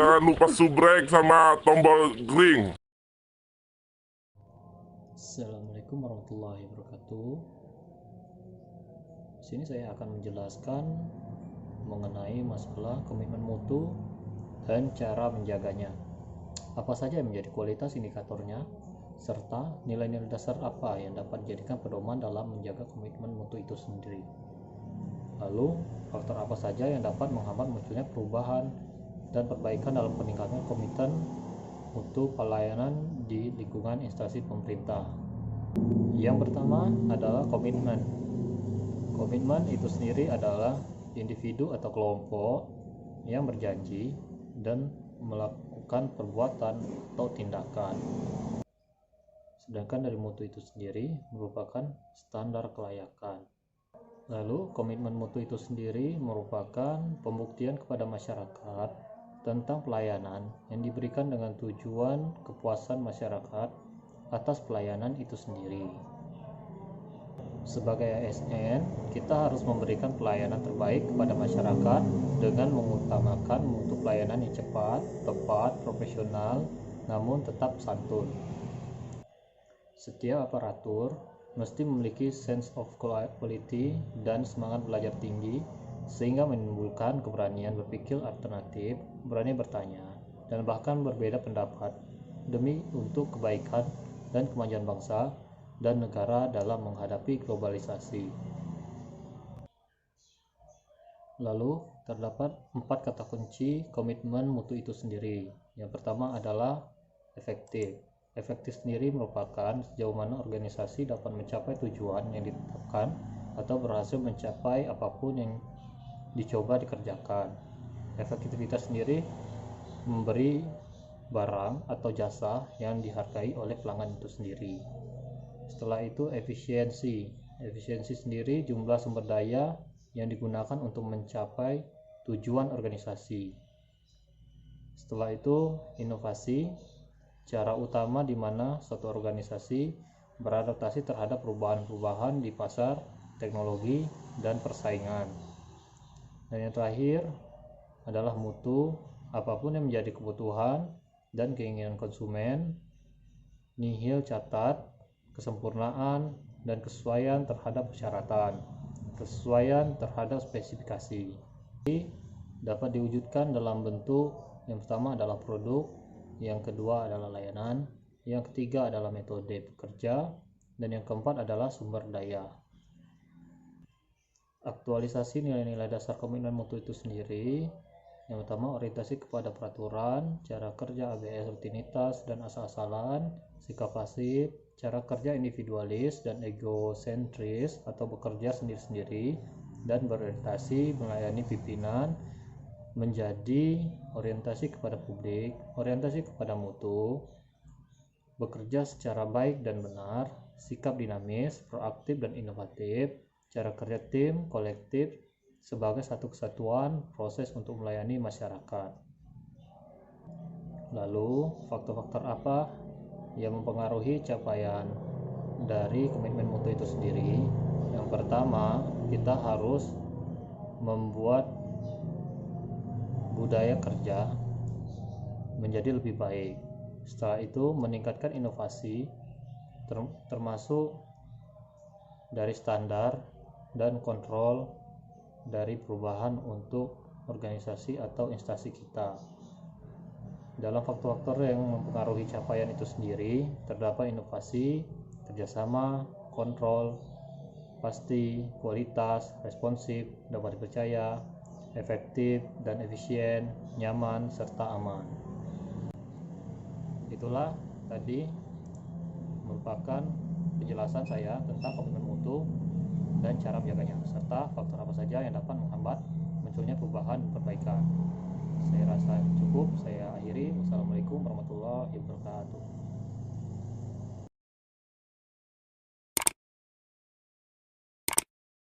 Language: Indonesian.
Jangan lupa subrek sama tombol ring. Assalamualaikum warahmatullahi wabarakatuh. Di sini saya akan menjelaskan mengenai masalah komitmen mutu dan cara menjaganya. Apa saja yang menjadi kualitas indikatornya, serta nilai-nilai dasar apa yang dapat dijadikan pedoman dalam menjaga komitmen mutu itu sendiri. Lalu, faktor apa saja yang dapat menghambat munculnya perubahan dan perbaikan dalam peningkatan komitmen mutu pelayanan di lingkungan instansi pemerintah. Yang pertama adalah komitmen. Komitmen itu sendiri adalah individu atau kelompok yang berjanji dan melakukan perbuatan atau tindakan. Sedangkan dari mutu itu sendiri merupakan standar kelayakan. Lalu, komitmen mutu itu sendiri merupakan pembuktian kepada masyarakat tentang pelayanan yang diberikan dengan tujuan kepuasan masyarakat atas pelayanan itu sendiri. Sebagai ASN, kita harus memberikan pelayanan terbaik kepada masyarakat dengan mengutamakan mutu pelayanan yang cepat, tepat, profesional, namun tetap santun. Setiap aparatur mesti memiliki sense of quality dan semangat belajar tinggi, sehingga menimbulkan keberanian berpikir alternatif, berani bertanya, dan bahkan berbeda pendapat demi untuk kebaikan dan kemajuan bangsa dan negara dalam menghadapi globalisasi. Lalu, terdapat 4 kata kunci komitmen mutu itu sendiri. Yang pertama adalah efektif. Efektif sendiri merupakan sejauh mana organisasi dapat mencapai tujuan yang ditetapkan atau berhasil mencapai apapun yang dicoba dikerjakan. Efektivitas sendiri memberi barang atau jasa yang dihargai oleh pelanggan itu sendiri. Setelah itu efisiensi. Efisiensi sendiri jumlah sumber daya yang digunakan untuk mencapai tujuan organisasi. Setelah itu inovasi, cara utama di mana suatu organisasi beradaptasi terhadap perubahan-perubahan di pasar, teknologi, dan persaingan. Dan yang terakhir adalah mutu, apapun yang menjadi kebutuhan dan keinginan konsumen, nihil catat, kesempurnaan, dan kesesuaian terhadap persyaratan, kesesuaian terhadap spesifikasi. Ini dapat diwujudkan dalam bentuk yang pertama adalah produk, yang kedua adalah layanan, yang ketiga adalah metode bekerja, dan yang keempat adalah sumber daya. Aktualisasi nilai-nilai dasar komitmen mutu itu sendiri. Yang pertama, orientasi kepada peraturan, cara kerja ABS rutinitas dan asal-asalan, sikap pasif, cara kerja individualis dan egosentris atau bekerja sendiri-sendiri, dan berorientasi melayani pimpinan, menjadi orientasi kepada publik, orientasi kepada mutu, bekerja secara baik dan benar, sikap dinamis, proaktif dan inovatif, cara kerja tim, kolektif, sebagai satu kesatuan proses untuk melayani masyarakat. Lalu, faktor-faktor apa yang mempengaruhi capaian dari komitmen mutu itu sendiri? Yang pertama, kita harus membuat budaya kerja menjadi lebih baik. Setelah itu, meningkatkan inovasi termasuk dari standar dan kontrol dari perubahan untuk organisasi atau instansi kita. Dalam faktor-faktor yang mempengaruhi capaian itu sendiri, terdapat inovasi, kerjasama, kontrol, pasti, kualitas, responsif, dapat dipercaya, efektif dan efisien, nyaman, serta aman. Itulah tadi merupakan penjelasan saya tentang komitmen mutu dan cara menjaganya, serta faktor apa saja yang dapat menghambat munculnya perubahan dan perbaikan. Saya rasa cukup, saya akhiri. Wassalamualaikum warahmatullahi wabarakatuh.